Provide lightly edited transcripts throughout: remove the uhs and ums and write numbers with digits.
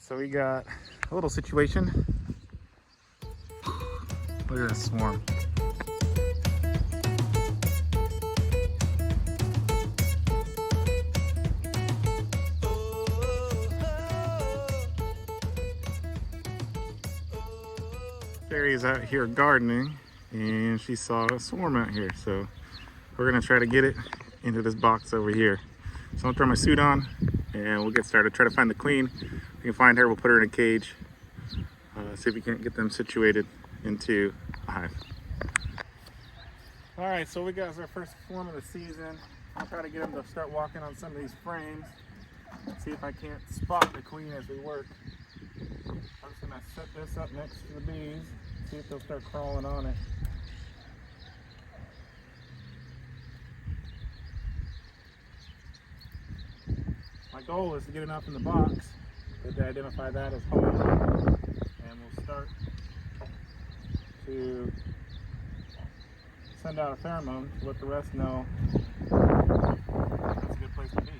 So we got a little situation. Look at this swarm. Carrie's out here gardening and she saw a swarm out here. So we're gonna try to get it into this box over here. So I'll throw my suit on and we'll get started. Try to find the queen. If we can find her, we'll put her in a cage. See if we can't get them situated into a hive. All right, so we got our first swarm of the season. I'll try to get them to start walking on some of these frames. See if I can't spot the queen as we work. I'm just gonna set this up next to the bees, see if they'll start crawling on it. My goal is to get enough in the box that they identify that as home, and we'll start to send out a pheromone to let the rest know that's a good place to be.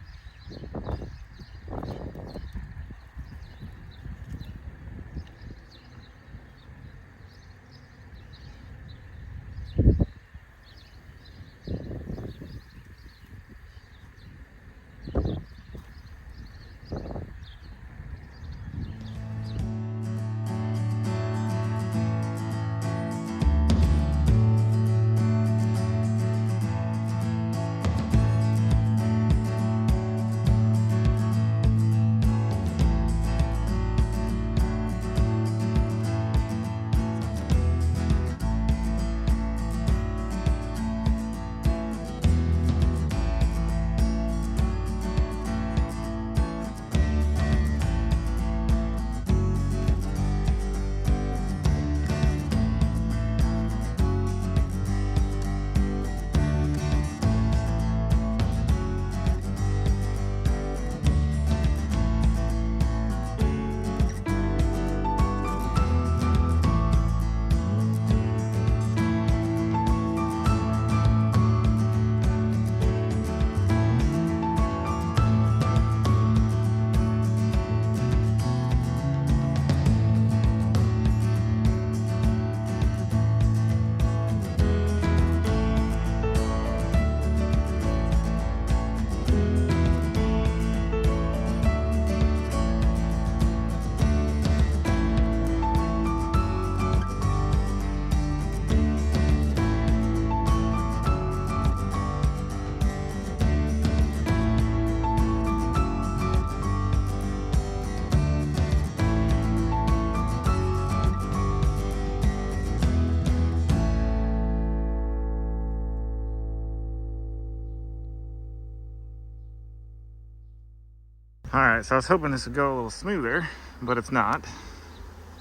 All right, so I was hoping this would go a little smoother, but it's not.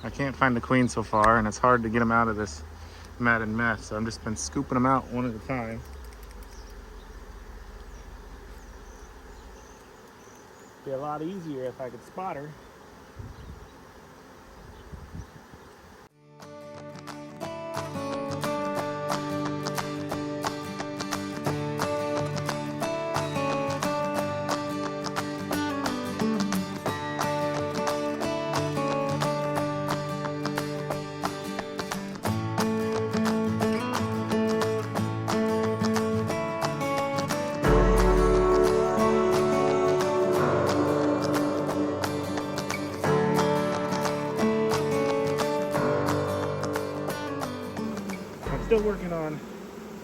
I can't find the queen so far, and it's hard to get them out of this matted mess, so I've just been scooping them out one at a time. Be a lot easier if I could spot her. Still working on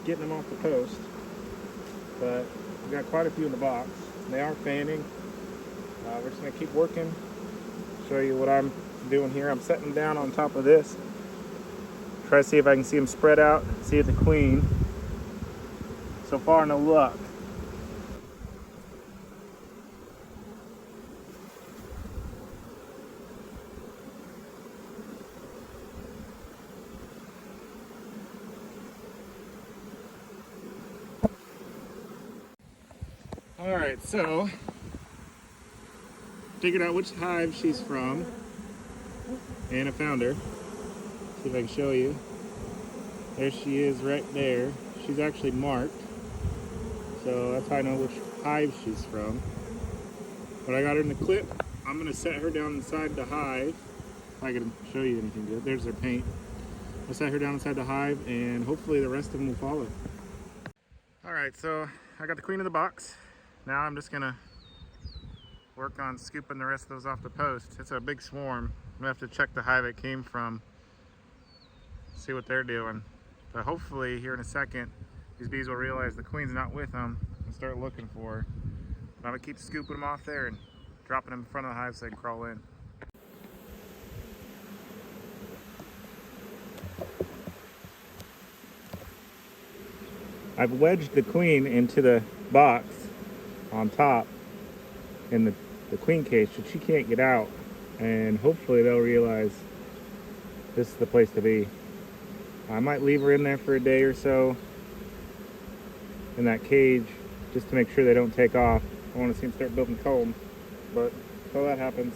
getting them off the post, but we've got quite a few in the box. They are fanning. We're just going to keep working. Show you what I'm doing here. I'm setting down on top of this. Try to see if I can see them spread out, see the queen. So far, no luck. Alright, so figured out which hive she's from, and I found her. See if I can show you. There she is right there. She's actually marked, so that's how I know which hive she's from. But I got her in the clip I'm gonna set her down inside the hive. If I can show you anything good. There's their paint. I'll set her down inside the hive and hopefully the rest of them will follow. All right, so I got the queen of the box. Now I'm just gonna work on scooping the rest of those off the post. It's a big swarm. I'm gonna have to check the hive it came from, see what they're doing. But hopefully here in a second, these bees will realize the queen's not with them and start looking for her. But I'm gonna keep scooping them off there and dropping them in front of the hive so they can crawl in. I've wedged the queen into the box on top in the queen cage so she can't get out, and hopefully they'll realize this is the place to be. I might leave her in there for a day or so in that cage just to make sure they don't take off. I want to see them start building comb, but until that happens,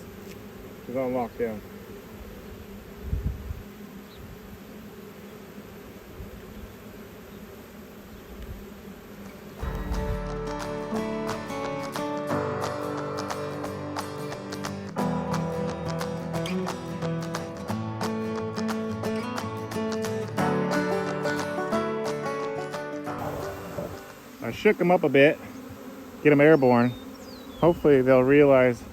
she's on lockdown. I shook them up a bit, get them airborne. Hopefully they'll realize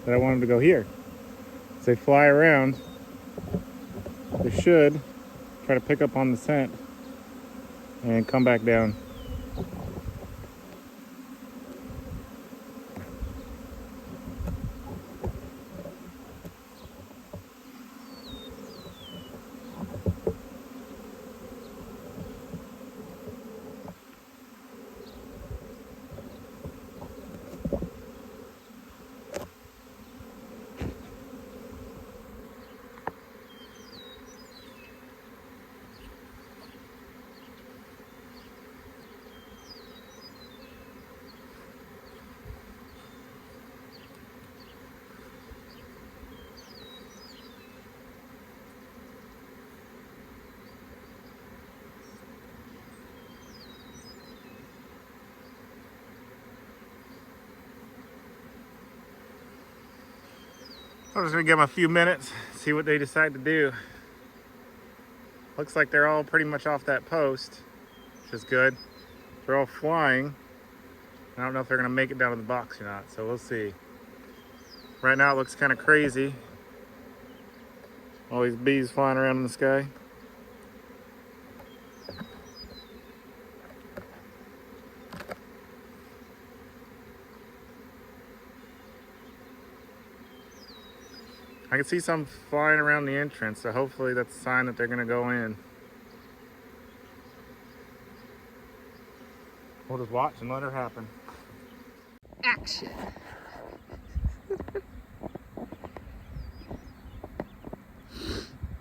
that I want them to go here. As they fly around, they should try to pick up on the scent and come back down. I'm just gonna give them a few minutes, see what they decide to do. Looks like they're all pretty much off that post, which is good. They're all flying. I don't know if they're gonna make it down to the box or not, so we'll see. Right now it looks kind of crazy. All these bees flying around in the sky. I can see some flying around the entrance, so hopefully that's a sign that they're gonna go in. We'll just watch and let her happen. Action.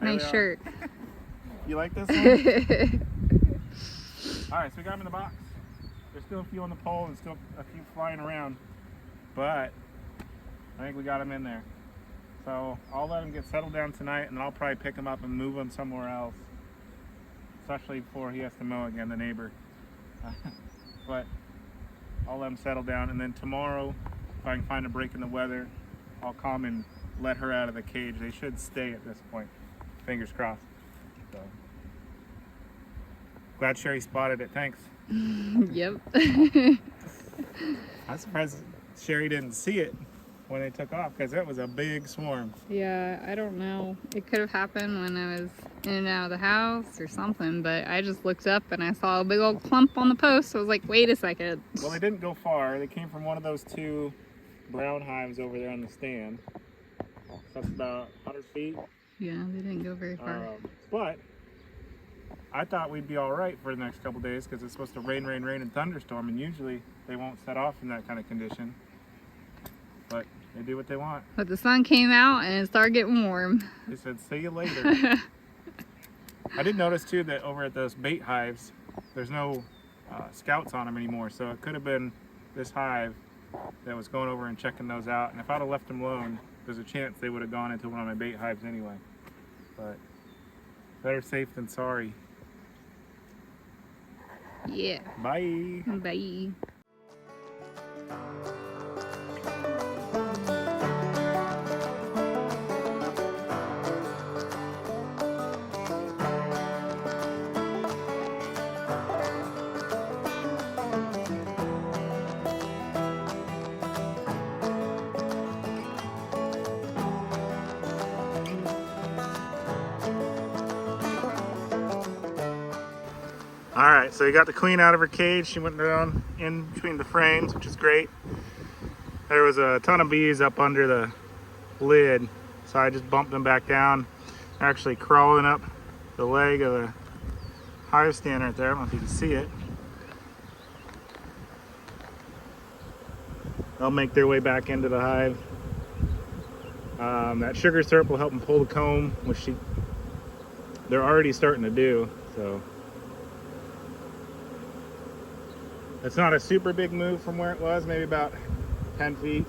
Nice shirt. You like this one? Alright, so we got them in the box. There's still a few on the pole and still a few flying around, but I think we got them in there. So I'll let them get settled down tonight, and then I'll probably pick them up and move them somewhere else, especially before he has to mow again, the neighbor. But I'll let them settle down, and then tomorrow, if I can find a break in the weather, I'll come and let her out of the cage. They should stay at this point. Fingers crossed. So glad Sherry spotted it. Thanks. Yep. I'm surprised Sherry didn't see it when they took off, because it was a big swarm. Yeah, I don't know. It could have happened when I was in and out of the house or something, but I just looked up and I saw a big old clump on the post. So I was like, wait a second. Well, they didn't go far. They came from one of those two brown hives over there on the stand. So that's about 100 feet. Yeah, they didn't go very far. But I thought we'd be all right for the next couple days, because it's supposed to rain, and thunderstorm, and usually they won't set off in that kind of condition. But they do what they want. But the sun came out and it started getting warm. They said, see you later. I did notice too that over at those bait hives, there's no scouts on them anymore. So it could have been this hive that was going over and checking those out. And if I'd have left them alone, there's a chance they would have gone into one of my bait hives anyway. But better safe than sorry. Yeah. Bye. Bye. All right, so you got the queen out of her cage. She went down in between the frames, which is great. There was a ton of bees up under the lid, so I just bumped them back down. They're actually crawling up the leg of the hive stand right there. I don't know if you can see it. They'll make their way back into the hive. That sugar syrup will help them pull the comb, which they're already starting to do. So it's not a super big move from where it was, maybe about 10 feet.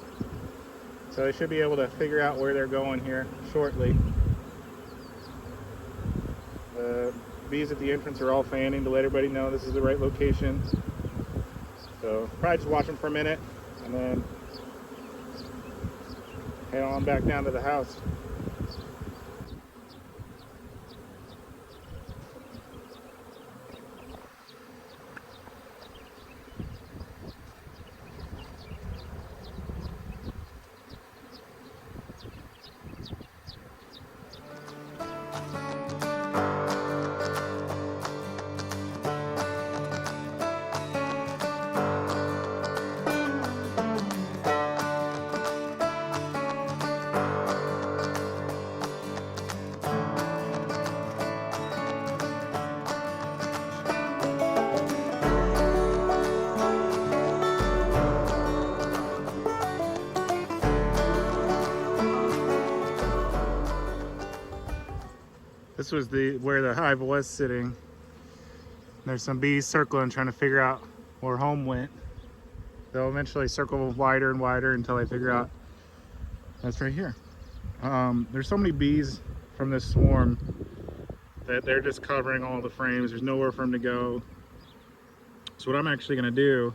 So they should be able to figure out where they're going here shortly. The bees at the entrance are all fanning to let everybody know this is the right location. So probably just watch them for a minute and then head on back down to the house. This was where the hive was sitting. There's some bees circling, trying to figure out where home went. They'll eventually circle wider and wider until they figure out that's right here. There's so many bees from this swarm that they're just covering all the frames. There's nowhere for them to go. So what I'm actually gonna do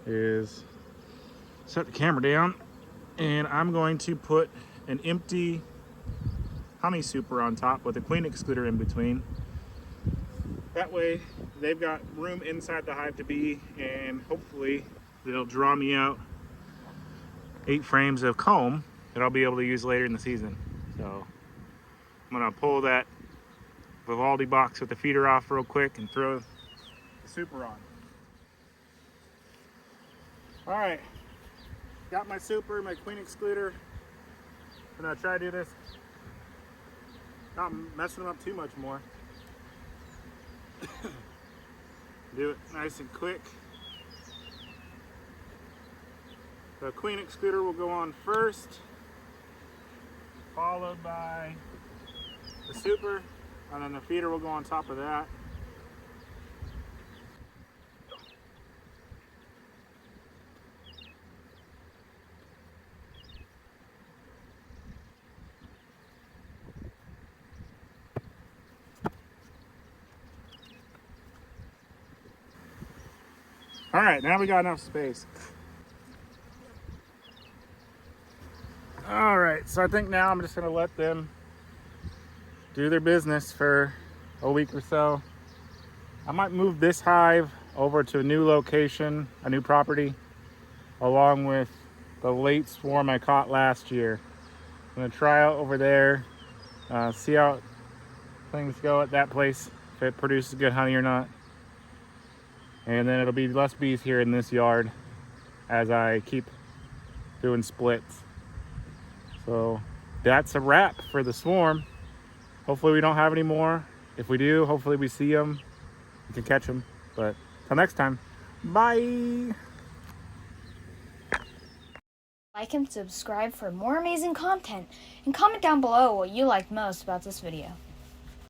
is set the camera down, and I'm going to put an empty honey super on top with a queen excluder in between. That way they've got room inside the hive to be, and hopefully they'll draw me out 8 frames of comb that I'll be able to use later in the season. So I'm gonna pull that Vivaldi box with the feeder off real quick and throw the super on. All right, got my super, my queen excluder. I'm gonna try to do this, not messing them up too much more. Do it nice and quick. The queen excluder will go on first, followed by the super, and then the feeder will go on top of that. All right, now we got enough space. All right, so I think now I'm just gonna let them do their business for a week or so. I might move this hive over to a new location, a new property, along with the late swarm I caught last year. I'm gonna try out over there, see how things go at that place, if it produces good honey or not. And then it'll be less bees here in this yard as I keep doing splits. So that's a wrap for the swarm. Hopefully we don't have any more. If we do, hopefully we see them, we can catch them. But till next time, bye. Like and subscribe for more amazing content, and comment down below what you liked most about this video.